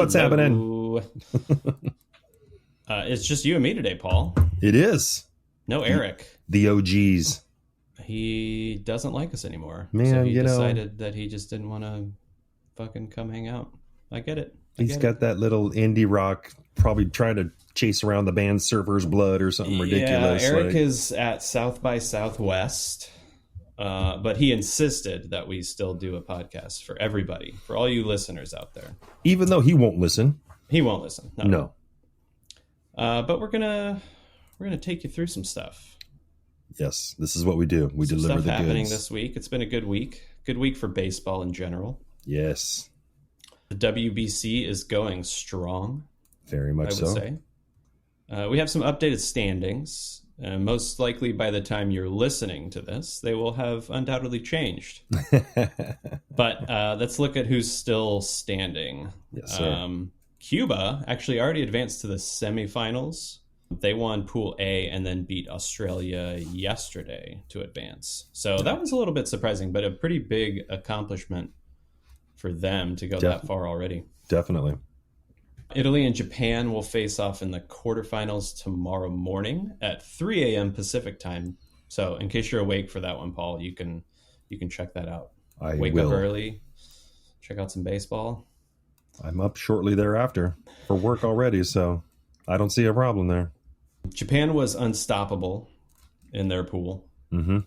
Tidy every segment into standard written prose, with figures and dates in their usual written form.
What's happening? It's just you and me today, Paul. It is. No Eric. The OGs. He doesn't like us anymore. Man, so he decided that he just didn't want to fucking come hang out. I get it. He's got that little indie rock, probably trying to chase around the band Surfer's Blood or something ridiculous. Yeah, Eric is at South by Southwest. But he insisted that we still do a podcast for everybody, for all you listeners out there. Even though he won't listen. He won't listen. No. But we're gonna take you through some stuff. Yes, this is what we do. We some deliver stuff the happening goods. this week. It's been a good week. Good week for baseball in general. Yes. The WBC is going strong. Very much so. I would say. We have some updated standings. Most likely by the time you're listening to this, they will have undoubtedly changed. But let's look at who's still standing. Yes, sir. Cuba actually already advanced to the semifinals. They won Pool A and then beat Australia yesterday to advance. So that was a little bit surprising, but a pretty big accomplishment for them to go that far already. Definitely. Italy and Japan will face off in the quarterfinals tomorrow morning at 3 a.m. Pacific time. So in case you're awake for that one, Paul, you can check that out. Wake up early, check out some baseball. I'm up shortly thereafter for work already, so I don't see a problem there. Japan was unstoppable in their pool. Mm-hmm.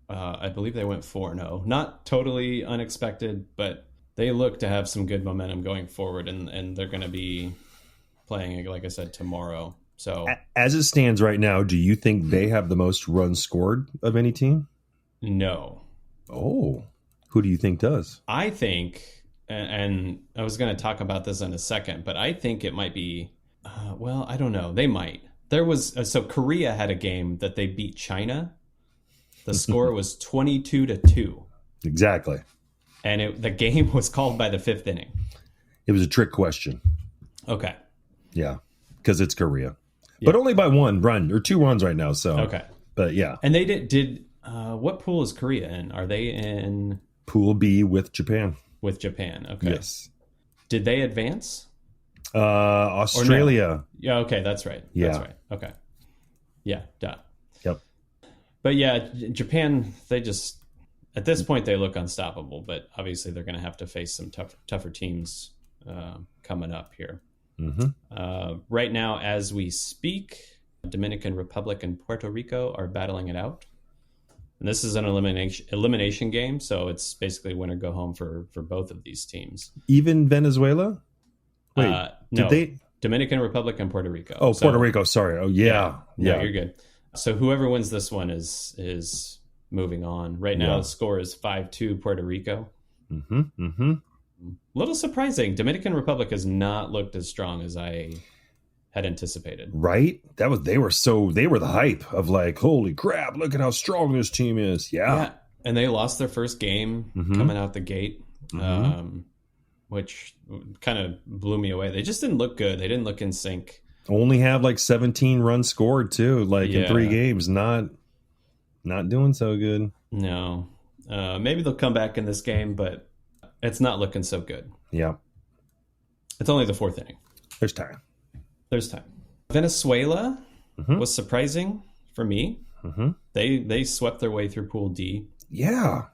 I believe they went 4-0. Not totally unexpected, but they look to have some good momentum going forward, and they're going to be playing, like I said, tomorrow. So, as it stands right now, do you think they have the most runs scored of any team? No. Oh, who do you think does? I think, and I was going to talk about this in a second, but I think it might be, well, I don't know. They might. There was, so Korea had a game that they beat China. The score was 22-2. Exactly. And the game was called by the fifth inning. It was a trick question. Okay. Yeah, because it's Korea. Yeah. But only by 1 run or 2 runs right now. So okay. But yeah. And they did what pool is Korea in? Are they in Pool B with Japan? With Japan, okay. Yes. Did they advance? Australia. No? Yeah, okay, that's right. Yeah. That's right. Okay. Yeah, duh. Yep. But yeah, Japan, they just, at this point, they look unstoppable, but obviously they're going to have to face some tougher teams coming up here. Mm-hmm. Right now, as we speak, Dominican Republic and Puerto Rico are battling it out. And this is an elimination game, so it's basically win or go home for both of these teams. Even Venezuela? Wait, no, did they? Dominican Republic and Puerto Rico. Oh, Puerto Rico, sorry. Oh, yeah. No, you're good. So whoever wins this one is moving on. Right now, the score is 5-2 Puerto Rico. Mm-hmm, mm-hmm. A little surprising. Dominican Republic has not looked as strong as I had anticipated. Right? They were the hype of like, holy crap, look at how strong this team is. Yeah. And they lost their first game coming out the gate, which kind of blew me away. They just didn't look good. They didn't look in sync. Only have like 17 runs scored too, like in 3 games. Not doing so good. No. Maybe they'll come back in this game, but it's not looking so good. Yeah. It's only the 4th inning. There's time. Venezuela was surprising for me. Mm-hmm. They swept their way through Pool D. Yeah.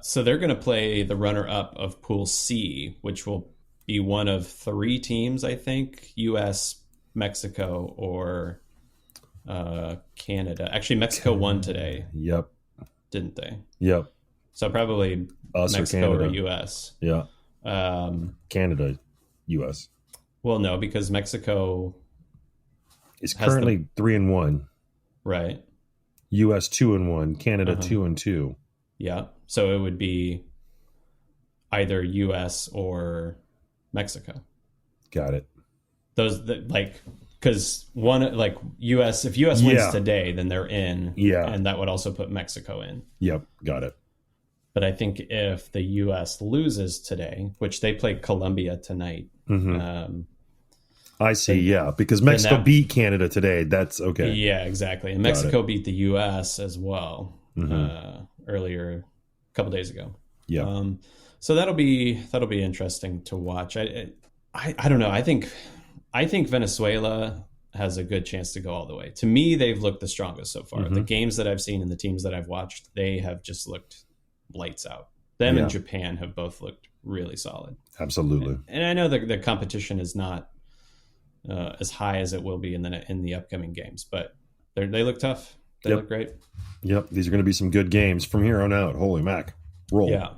So they're going to play the runner-up of Pool C, which will be one of 3 teams, I think, U.S., Mexico, or Canada. Actually, Mexico won today. Yep. Didn't they? Yep. So probably us Mexico or U.S. Yeah. Canada, U.S. Well, no, because Mexico is currently 3-1. Right. U.S. 2-1. Canada 2-2. Yeah. So it would be either U.S. or Mexico. Got it. Those because one like U.S. if U.S. wins today, then they're in. Yeah. And that would also put Mexico in. Yep. Got it. But I think if the U.S. loses today, which they play Colombia tonight. I see. Yeah. Because Mexico beat Canada today. That's okay. Yeah, exactly. And Mexico beat the U.S. as well earlier, a couple days ago. Yeah. So that'll be interesting to watch. I don't know. I think Venezuela has a good chance to go all the way. To me, they've looked the strongest so far. The games that I've seen and the teams that I've watched, they have just looked lights out. Them and Japan have both looked really solid. Absolutely. And I know that the competition is not as high as it will be in the upcoming games, but they look tough. They look great. Yep. These are going to be some good games from here on out. Holy mac. Roll. Yeah.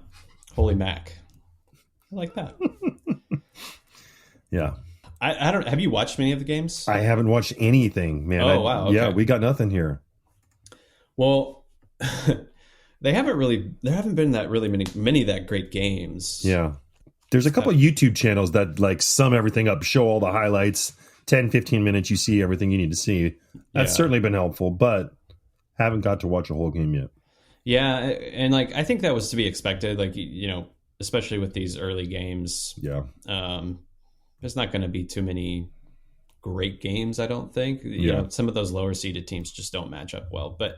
Holy mac. I like that. Yeah. I don't. Have you watched many of the games? I haven't watched anything, man. Oh, wow. Okay. Yeah, we got nothing here. Well, there haven't been that really many that great games. Yeah. There's a couple of YouTube channels that like sum everything up, show all the highlights, 10, 15 minutes, you see everything you need to see. That's certainly been helpful, but haven't got to watch a whole game yet. Yeah, and like I think that was to be expected, like, you know, especially with these early games. Yeah. There's not going to be too many great games, I don't think. You know, some of those lower seeded teams just don't match up well, but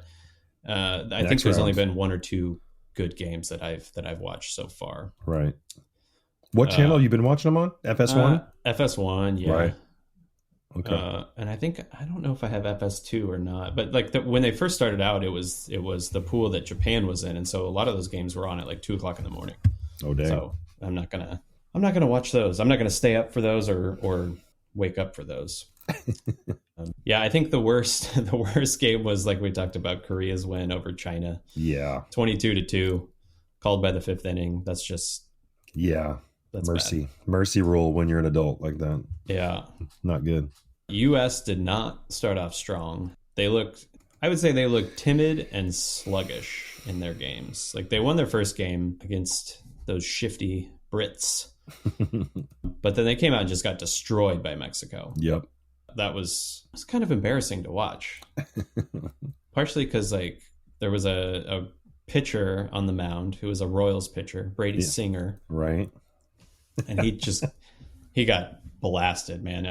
I think there's only been one or two good games that I've watched so far. Right. What channel have you been watching them on? FS1? FS1, yeah. Right. Okay. And I don't know if I have FS2 or not, but like when they first started out, it was the pool that Japan was in, and so a lot of those games were on at like 2:00 in the morning. Oh dang! So I'm not gonna watch those. I'm not gonna stay up for those or wake up for those. Yeah, I think the worst game was, like we talked about, Korea's win over China. Yeah, 22-2, called by the 5th inning. That's just that's mercy rule when you're an adult like that. Yeah, not good. U.S. did not start off strong. I would say they looked timid and sluggish in their games. Like, they won their first game against those shifty Brits, but then they came out and just got destroyed by Mexico. Yep. That was kind of embarrassing to watch. Partially because, like, there was a pitcher on the mound who was a Royals pitcher, Brady Singer. Right. And he got blasted, man.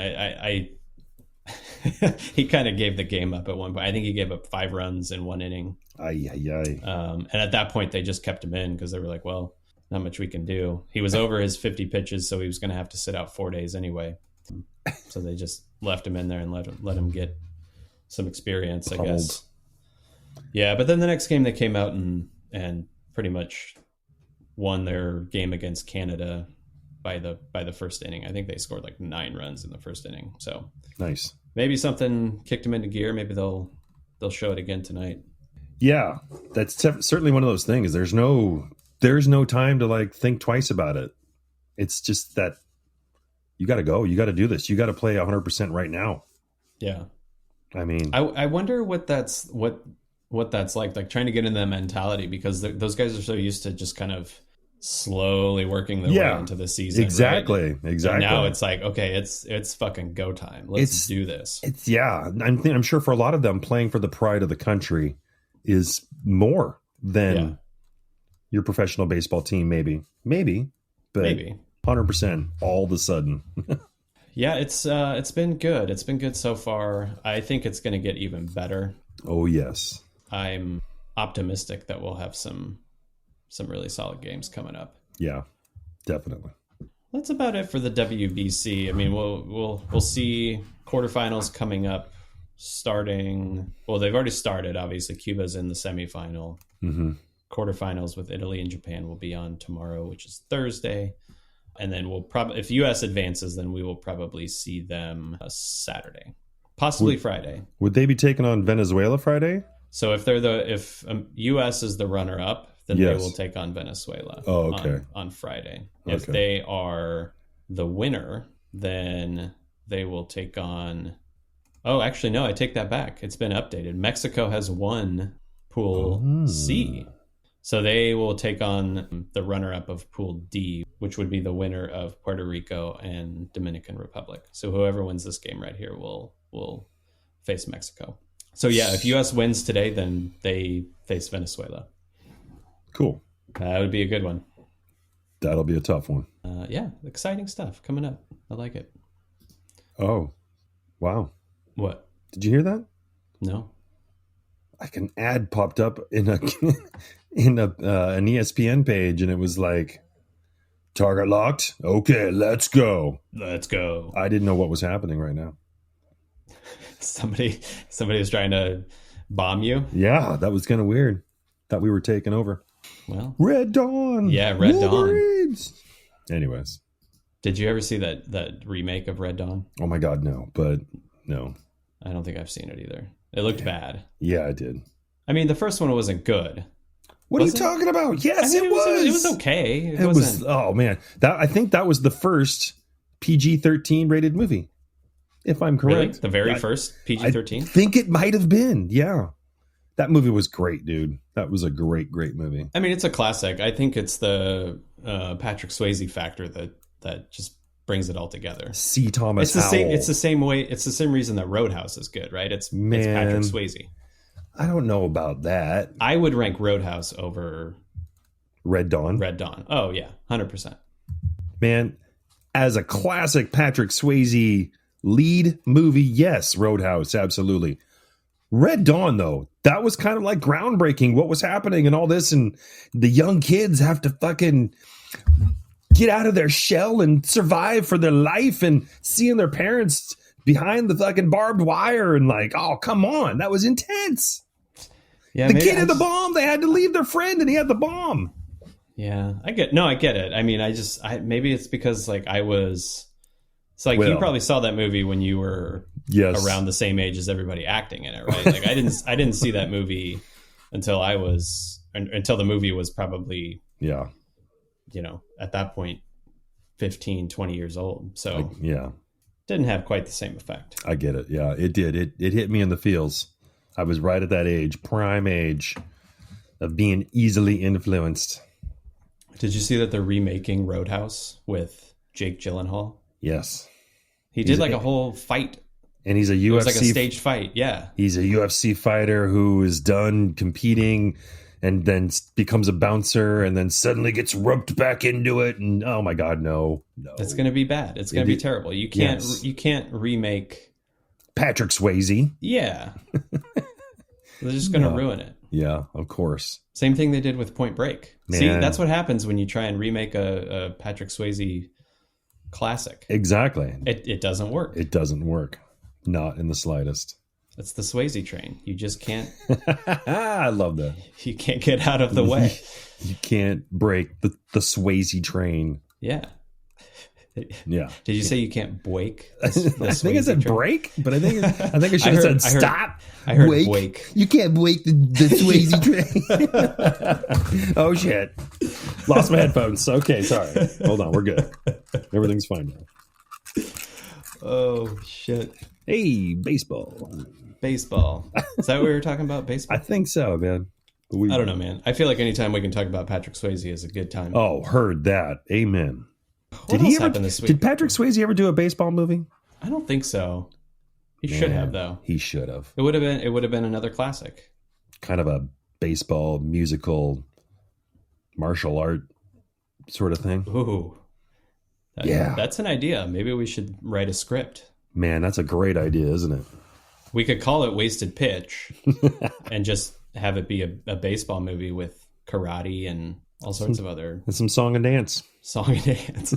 He kind of gave the game up at one point. I think he gave up 5 runs in 1 inning. And at that point, they just kept him in because they were like, well, not much we can do. He was over his 50 pitches, so he was going to have to sit out 4 days anyway. So they just left him in there and let him get some experience, I guess. Yeah, but then the next game they came out and pretty much won their game against Canada by the first inning. I think they scored like 9 runs in the first inning. So nice. Maybe something kicked them into gear. Maybe they'll show it again tonight. Yeah, that's certainly one of those things. There's no time to like think twice about it. It's just that you got to go. You got to do this. You got to play 100% right now. Yeah. I mean, I wonder what that's like trying to get in that mentality, because those guys are so used to just kind of slowly working their way into the season. Exactly. Right? Exactly. And now it's like, okay, it's fucking go time. Let's do this. I'm sure for a lot of them, playing for the pride of the country is more than your professional baseball team. Maybe, but 100% all of a sudden. Yeah, it's been good. It's been good so far. I think it's going to get even better. Oh yes. I'm optimistic that we'll have some really solid games coming up. Yeah, definitely. That's about it for the WBC. I mean, we'll see quarterfinals coming up. Well, they've already started. Obviously, Cuba's in the semifinal. Mm-hmm. Quarterfinals with Italy and Japan will be on tomorrow, which is Thursday. And then we'll probably, if U.S. advances, then we will probably see them Saturday, possibly Friday. Would they be taking on Venezuela Friday? So if U.S. is the runner-up, then they will take on Venezuela. Oh, okay. On Friday. Okay. If they are the winner, then they will take on. Oh, actually, no, I take that back. It's been updated. Mexico has won Pool C. So they will take on the runner-up of Pool D, which would be the winner of Puerto Rico and Dominican Republic. So whoever wins this game right here will face Mexico. So yeah, if U.S. wins today, then they face Venezuela. Cool. That would be a good one. That'll be a tough one. Yeah, exciting stuff coming up. I like it. Oh, wow. What? Did you hear that? No. Like an ad popped up in an ESPN page, and it was like Target locked. Okay, let's go. Let's go. I didn't know what was happening right now. Somebody was trying to bomb you. Yeah, that was kind of weird. Thought we were taking over. Well, Red Dawn. Yeah, Red Wolverines. Dawn. Anyways. Did you ever see that remake of Red Dawn? Oh my God, no. But no. I don't think I've seen it either. It looked bad. Yeah, I did. I mean, the first one wasn't good. What are you talking about? Yes, I mean, it was. It was okay. It was. Oh man, I think that was the first PG-13 rated movie, if I'm correct. Really? The very first PG-13? I think it might have been. Yeah, that movie was great, dude. That was a great movie. I mean, it's a classic. I think it's the Patrick Swayze factor that just brings it all together. C. Thomas It's the Howell. same. It's the same way. It's the same reason that Roadhouse is good, right? It's Patrick Swayze. I don't know about that. I would rank Roadhouse over Red Dawn. Red Dawn. Oh yeah, 100%. Man, as a classic Patrick Swayze lead movie, yes, Roadhouse, absolutely. Red Dawn, though, that was kind of like groundbreaking. What was happening and all this, and the young kids have to fucking get out of their shell and survive for their life, and seeing their parents behind the fucking barbed wire, and like, oh, come on, that was intense. Yeah, the kid had the bomb. They had to leave their friend, and he had the bomb. Yeah, I get it. I mean, maybe it's because like I was. So like you probably saw that movie when you were around the same age as everybody acting in it, right? Like I didn't see that movie until the movie was probably at that point 15, 20 years old. So didn't have quite the same effect. I get it. Yeah, it did. It hit me in the feels. I was right at that age, prime age of being easily influenced. Did you see that they're remaking Roadhouse with Jake Gyllenhaal? Yes. He did like a whole fight. And he's a UFC. It was like a staged fight, yeah. He's a UFC fighter who is done competing and then becomes a bouncer and then suddenly gets roped back into it. And oh my God, no. It's going to be bad. It's going to be terrible. You can't remake Patrick Swayze. Yeah. They're just going to ruin it. Yeah, of course. Same thing they did with Point Break. Man. See, that's what happens when you try and remake a Patrick Swayze classic. Exactly. It doesn't work. It doesn't work. Not in the slightest. It's the Swayze train. You just can't. I love that. You can't get out of the way. You can't break the Swayze train. Yeah. Yeah. Did you say you can't break? I think I said break, but I think I should have said stop. I heard break. You can't break the Swayze train. Oh shit! Lost my headphones. Okay, sorry. Hold on, we're good. Everything's fine now. Oh shit! Hey, baseball. Baseball. Is that what we were talking about? Baseball. I think so, man. I don't know, man. I feel like anytime we can talk about Patrick Swayze is a good time. Oh, heard that. Amen. What else happened this week? Did Patrick Swayze ever do a baseball movie? I don't think so. He should have, though. He should have. It would have been another classic. Kind of a baseball musical martial art sort of thing. Ooh. That's an idea. Maybe we should write a script. Man, that's a great idea, isn't it? We could call it Wasted Pitch and just have it be a baseball movie with karate and all sorts of other... And some song and dance. Song and dance.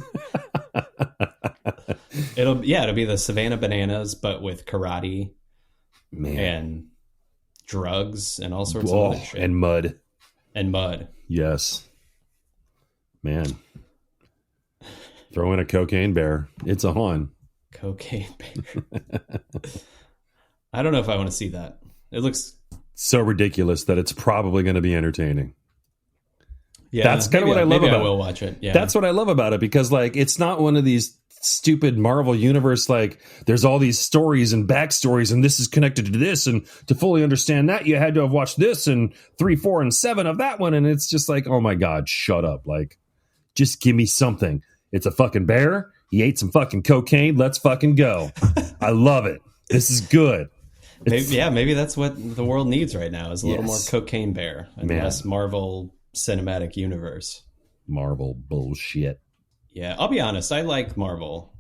It'll be the Savannah Bananas, but with karate, and drugs and all sorts of other shit. And mud. Yes, man. Throw in a cocaine bear. It's on. Cocaine bear. I don't know if I want to see that. It looks so ridiculous that it's probably going to be entertaining. Yeah, that's kind of what I love about it. I will watch it. Yeah. That's what I love about it, because like it's not one of these stupid Marvel universe like there's all these stories and backstories and this is connected to this, and to fully understand that you had to have watched this and 3, 4, and 7 of that one, and it's just like, oh my God, shut up. Like, just give me something. It's a fucking bear. He ate some fucking cocaine. Let's fucking go. I love it. This is good. Maybe that's what the world needs right now is a little more cocaine bear and less Marvel cinematic universe. Marvel bullshit. Yeah, I'll be honest. I like Marvel.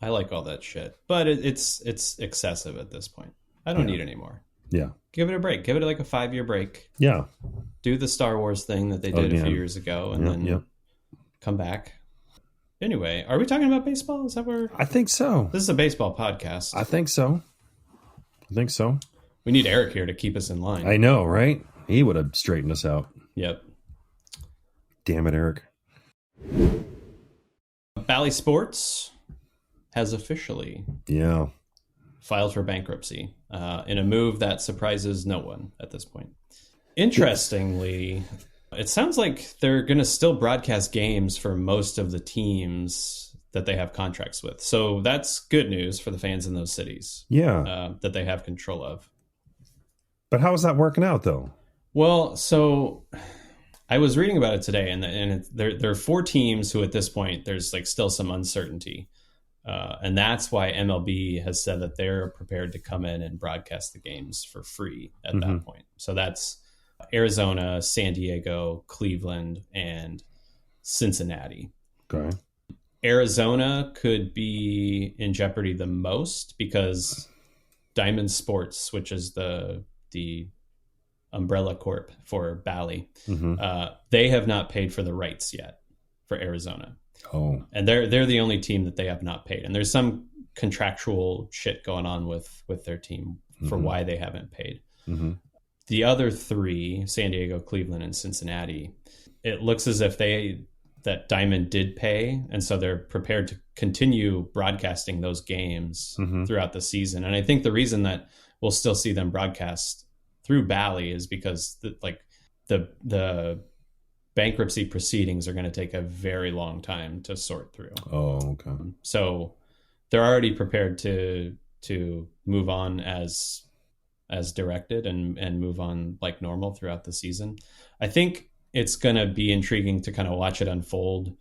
I like all that shit, but it's excessive at this point. I don't need any more. Yeah, give it a break. Give it like a 5-year break. Yeah, do the Star Wars thing that they did a few years ago, and then come back. Anyway, are we talking about baseball? Is that where? I think so. This is a baseball podcast. I think so. We need Eric here to keep us in line. I know, right? He would have straightened us out. Yep. Damn it, Eric. Bally Sports has officially filed for bankruptcy in a move that surprises no one at this point. Interestingly, it sounds like they're going to still broadcast games for most of the teams that they have contracts with. So that's good news for the fans in those cities. Yeah. That they have control of. But how is that working out, though? Well, so I was reading about it today, and there are 4 teams who at this point, there's like still some uncertainty. And that's why MLB has said that they're prepared to come in and broadcast the games for free at that point. So that's Arizona, San Diego, Cleveland, and Cincinnati. Okay. Arizona could be in jeopardy the most because Diamond Sports, which is the umbrella corp for Bally, they have not paid for the rights yet for Arizona. Oh, and they're the only team that they have not paid, and there's some contractual shit going on with their team for why they haven't paid. The other 3, San Diego, Cleveland, and Cincinnati, it looks as if that Diamond did pay, and so they're prepared to continue broadcasting those games throughout the season. And I think the reason that we'll still see them broadcast through Bally is because the bankruptcy proceedings are going to take a very long time to sort through. Oh, okay. So they're already prepared to move on as directed and move on like normal throughout the season. I think it's going to be intriguing to kind of watch it unfold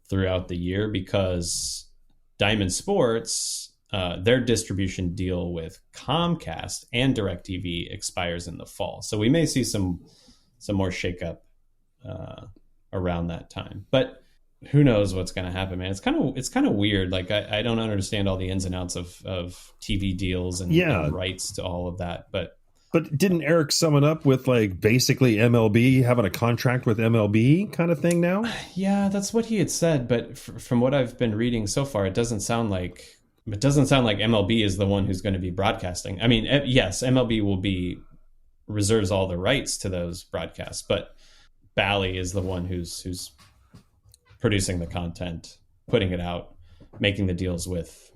throughout the year because Diamond Sports, their distribution deal with Comcast and DirecTV expires in the fall. So we may see some more shakeup around that time, but who knows what's going to happen, man. It's kind of weird. Like I don't understand all the ins and outs of TV deals and rights to all of that. But didn't Eric sum it up with like basically MLB having a contract with MLB kind of thing now? Yeah, that's what he had said. But from what I've been reading so far, it doesn't sound like MLB is the one who's going to be broadcasting. I mean, yes, MLB reserves all the rights to those broadcasts, but Bally is the one who's producing the content, putting it out, making the deals with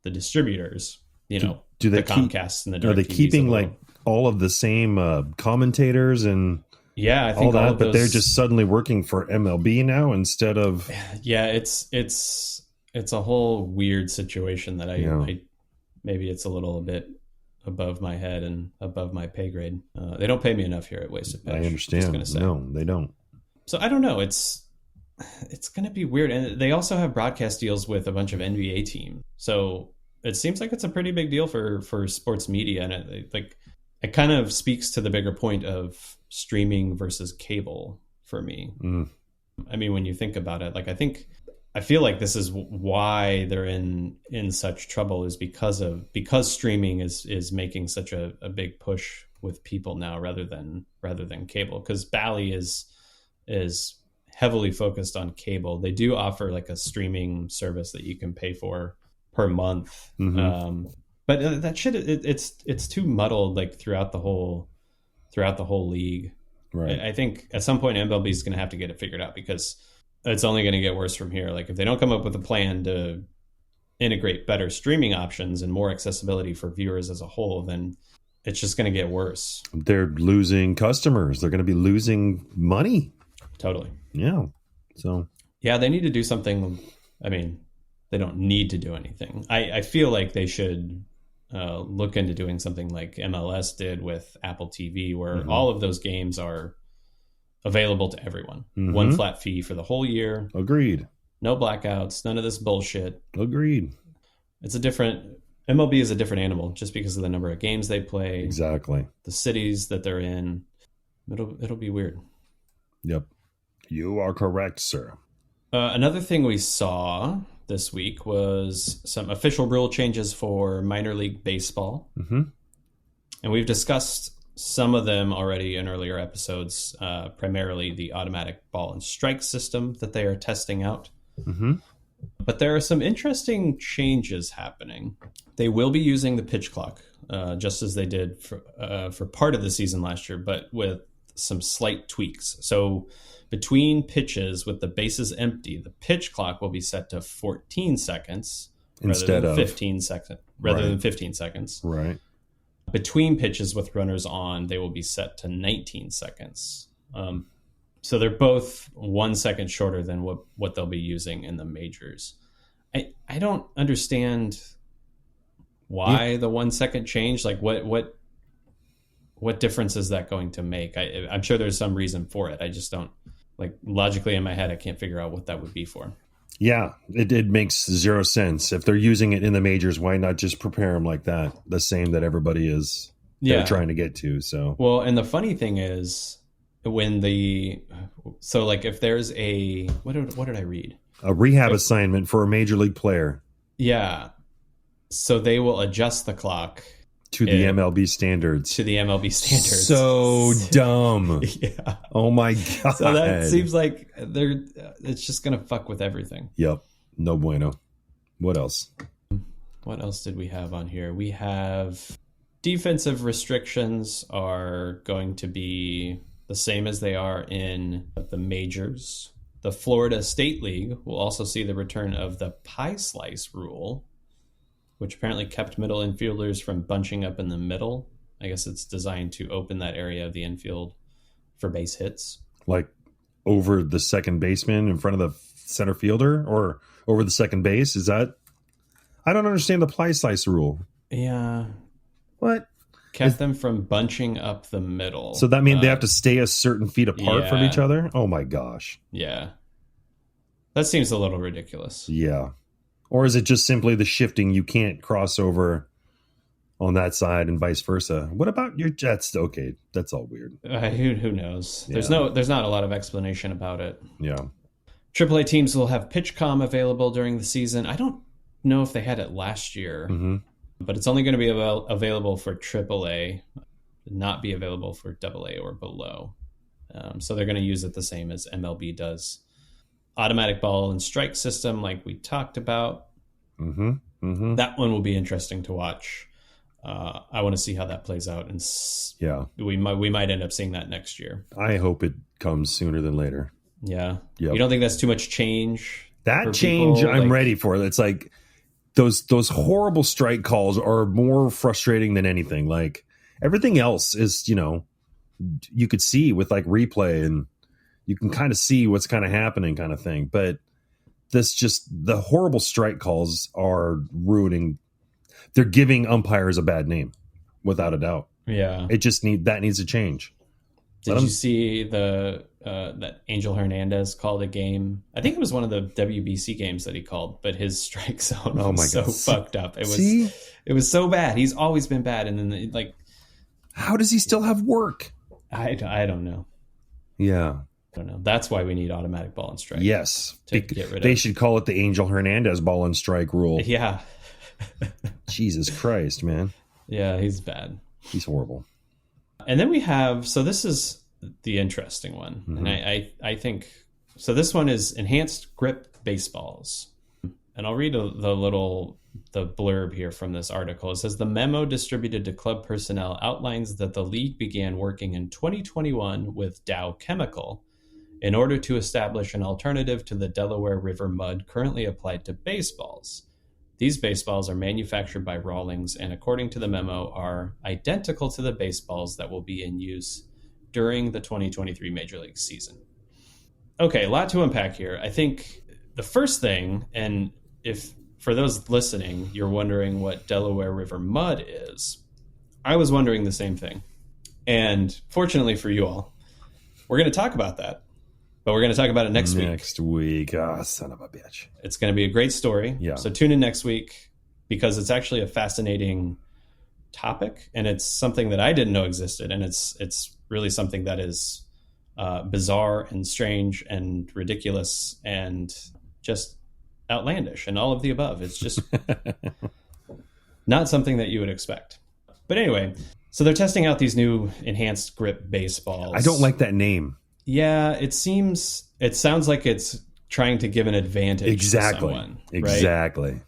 the distributors, do they the Comcast and the DirecTVs. Are they keeping like all of the same commentators and I think all that, but they're just suddenly working for MLB now instead of it's a whole weird situation that I maybe it's a little bit above my head and above my pay grade. They don't pay me enough here at Wasted Pitch. I understand. No, they don't. So I don't know. It's going to be weird. And they also have broadcast deals with a bunch of NBA teams. So it seems like it's a pretty big deal for sports media. And it kind of speaks to the bigger point of streaming versus cable for me. I mean, when you think about it, like I feel like this is why they're in such trouble is because streaming is making such a big push with people now rather than cable, because Bally is heavily focused on cable. They do offer like a streaming service that you can pay for per month. But that shit, it's too muddled like throughout the whole league. Right. I think at some point MLB is going to have to get it figured out because it's only going to get worse from here. Like if they don't come up with a plan to integrate better streaming options and more accessibility for viewers as a whole, then it's just going to get worse. They're losing customers. They're going to be losing money. Totally. Yeah. So. Yeah, they need to do something. I mean, they don't need to do anything. I feel like they should look into doing something like MLS did with Apple TV, where all of those games are available to everyone. One flat fee for the whole year. Agreed. No blackouts. None of this bullshit. Agreed. MLB is a different animal just because of the number of games they play. Exactly. The cities that they're in. It'll be weird. Yep. You are correct, sir. Another thing we saw this week was some official rule changes for minor league baseball. And we've discussed some of them already in earlier episodes, primarily the automatic ball and strike system that they are testing out. Mm-hmm. But there are some interesting changes happening. They will be using the pitch clock, just as they did for part of the season last year, but with some slight tweaks. So between pitches with the bases empty, the pitch clock will be set to 14 seconds instead rather than of 15 seconds. Than 15 seconds. Right. Between pitches with runners on, they will be set to 19 seconds. So they're both 1 second shorter than what they'll be using in the majors. I don't understand why the 1 second change. Like what difference is that going to make? I'm sure there's some reason for it. I just don't, like, logically in my head, I can't figure out what that would be for. Yeah, it makes zero sense. If they're using it in the majors, why not just prepare them like that? The same that everybody is they're trying to get to. So, well, and the funny thing is when if there's what did I read? A rehab assignment for a major league player. Yeah. So they will adjust the clock to the MLB standards. To the MLB standards. So dumb. Yeah. Oh my God. So that seems like it's just going to fuck with everything. Yep. No bueno. What else? What else did we have on here? We have defensive restrictions are going to be the same as they are in the majors. The Florida State League will also see the return of the pie slice rule, which apparently kept middle infielders from bunching up in the middle. I guess it's designed to open that area of the infield for base hits. Like over the second baseman in front of the center fielder or over the second base? Is that... I don't understand the pie slice rule. Yeah. What? Kept them from bunching up the middle. So that means they have to stay a certain feet apart from each other? Oh my gosh. Yeah. That seems a little ridiculous. Yeah. Or is it just simply the shifting? You can't cross over on that side and vice versa. What about your Jets? Okay, that's all weird. Who knows? Yeah. There's not a lot of explanation about it. Yeah. AAA teams will have PitchCom available during the season. I don't know if they had it last year, but it's only going to be available for AAA, not be available for AA or below. So they're going to use it the same as MLB does. Automatic ball and strike system, like we talked about. That one will be interesting to watch. I want to see how that plays out, and we might end up seeing that next year. I hope it comes sooner than later. Yeah. Yep. You don't think that's too much change? That change, people? I'm ready for. It's like those horrible strike calls are more frustrating than anything. Like everything else is, you could see with like replay and you can kind of see what's kind of happening kind of thing. But the horrible strike calls are ruining. They're giving umpires a bad name without a doubt. Yeah. That needs to change. Did you see that Angel Hernandez called a game? I think it was one of the WBC games that he called, but his strike zone was so fucked up. It was so bad. He's always been bad. And then how does he still have work? I don't know. Yeah. I don't know. That's why we need automatic ball and strike. Yes. They should call it the Angel Hernandez ball and strike rule. Yeah. Jesus Christ, man. Yeah, he's bad. He's horrible. And then we have, so this is the interesting one. And I think, so this one is enhanced grip baseballs. And I'll read the blurb here from this article. It says, the memo distributed to club personnel outlines that the league began working in 2021 with Dow Chemical in order to establish an alternative to the Delaware River mud currently applied to baseballs. These baseballs are manufactured by Rawlings and, according to the memo, are identical to the baseballs that will be in use during the 2023 Major League season. Okay, a lot to unpack here. I think the first thing, and if for those listening, you're wondering what Delaware River mud is, I was wondering the same thing. And fortunately for you all, we're going to talk about that. But we're going to talk about it next week. Next week. Ah, son of a bitch. It's going to be a great story. Yeah. So tune in next week because it's actually a fascinating topic. And it's something that I didn't know existed. And it's really something that is bizarre and strange and ridiculous and just outlandish and all of the above. It's just not something that you would expect. But anyway, So they're testing out these new enhanced grip baseballs. I don't like that name. Yeah, it sounds like it's trying to give an advantage to someone. Exactly. Right?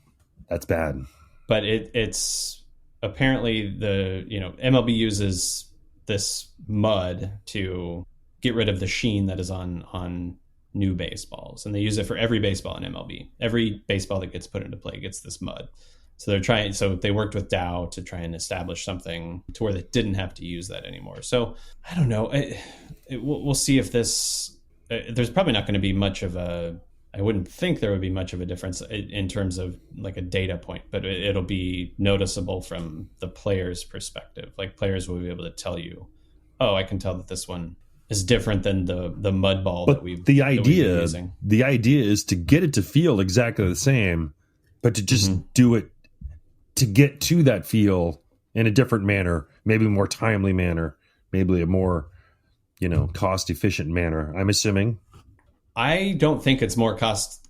That's bad. But it's apparently MLB uses this mud to get rid of the sheen that is on new baseballs, and they use it for every baseball in MLB. Every baseball that gets put into play gets this mud. So they worked with Dow to try and establish something to where they didn't have to use that anymore. So I don't know. We'll see if this. There's probably not going to be much of a. I wouldn't think there would be much of a difference in terms of like a data point, but it'll be noticeable from the player's perspective. Like players will be able to tell you, oh, I can tell that this one is different than the mud ball that we've been using. The idea is to get it to feel exactly the same, but to just do it to get to that feel in a different manner, maybe a more timely manner, maybe a more, cost efficient manner. I'm assuming. I don't think it's more cost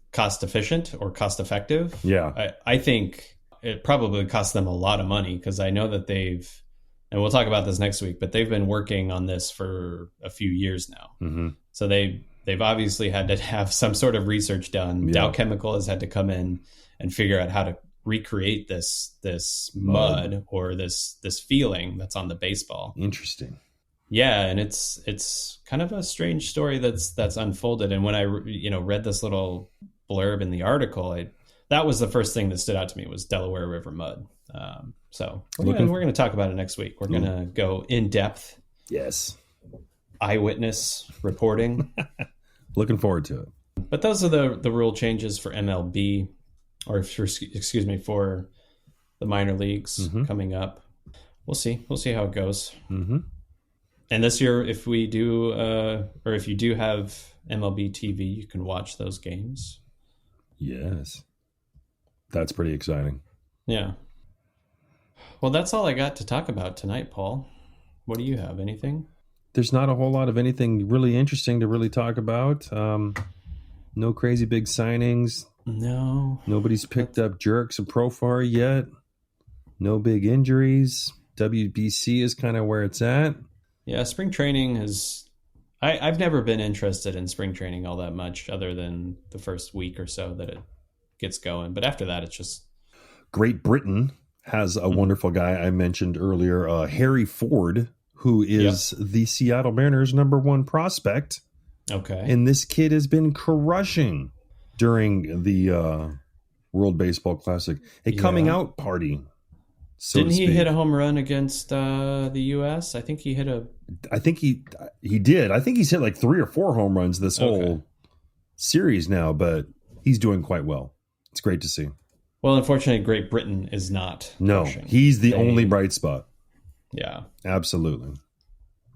efficient or cost effective. Yeah. I think it probably costs them a lot of money, because I know that and we'll talk about this next week, but they've been working on this for a few years now. Mm-hmm. So they've obviously had to have some sort of research done. Yeah. Dow Chemical has had to come in and figure out how to recreate this mud or this feeling that's on the baseball. Interesting. Yeah, and it's kind of a strange story that's unfolded. And when I read this little blurb in the article, that was the first thing that stood out to me was Delaware River mud. So we're going to talk about it next week. We're going to go in depth. Yes. Eyewitness reporting. Looking forward to it. But those are the rule changes for MLB, or for the minor leagues coming up. We'll see how it goes. Mm-hmm. And this year, if we do, or if you do have MLB TV, you can watch those games. Yes. That's pretty exciting. Yeah. Well, that's all I got to talk about tonight, Paul. What do you have? Anything? There's not a whole lot of anything really interesting to really talk about. No crazy big signings. No. Nobody's picked up Jerks and Profar yet. No big injuries. WBC is kind of where it's at. Yeah, spring training is... I've never been interested in spring training all that much, other than the first week or so that it gets going. But after that, it's just... Great Britain has a wonderful guy I mentioned earlier, Harry Ford, who is the Seattle Mariners' #1 prospect. Okay. And this kid has been crushing during the World Baseball Classic. A coming out party. So didn't he hit a home run against the U.S.? I think he hit I think he did. I think he's hit like 3 or 4 home runs this whole series now, but he's doing quite well. It's great to see. Well, unfortunately, Great Britain is not. No, pushing. He's the only bright spot. Yeah, absolutely.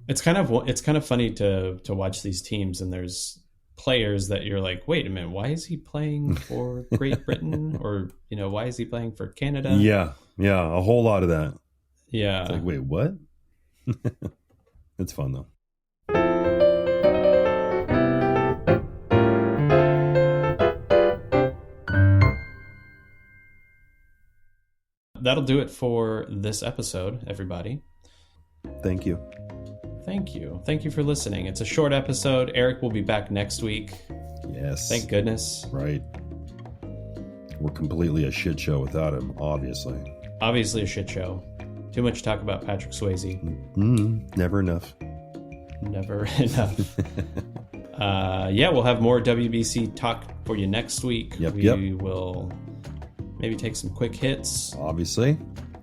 It's kind of funny to watch these teams, and there's players that you're like, wait a minute, why is he playing for Great Britain, or why is he playing for Canada? Yeah, a whole lot of that. Yeah, it's like, wait, what? It's fun though. That'll do it for this episode, everybody. Thank you. Thank you for listening. It's a short episode. Eric will be back next week. Yes. Thank goodness. Right. We're completely a shit show without him, obviously. Obviously a shit show. Too much talk about Patrick Swayze. Never enough. Never enough. We'll have more WBC talk for you next week. We will maybe take some quick hits. Obviously.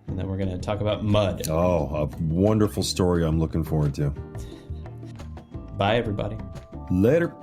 And then we're going to talk about mud. Oh, a wonderful story I'm looking forward to. Bye, everybody. Later.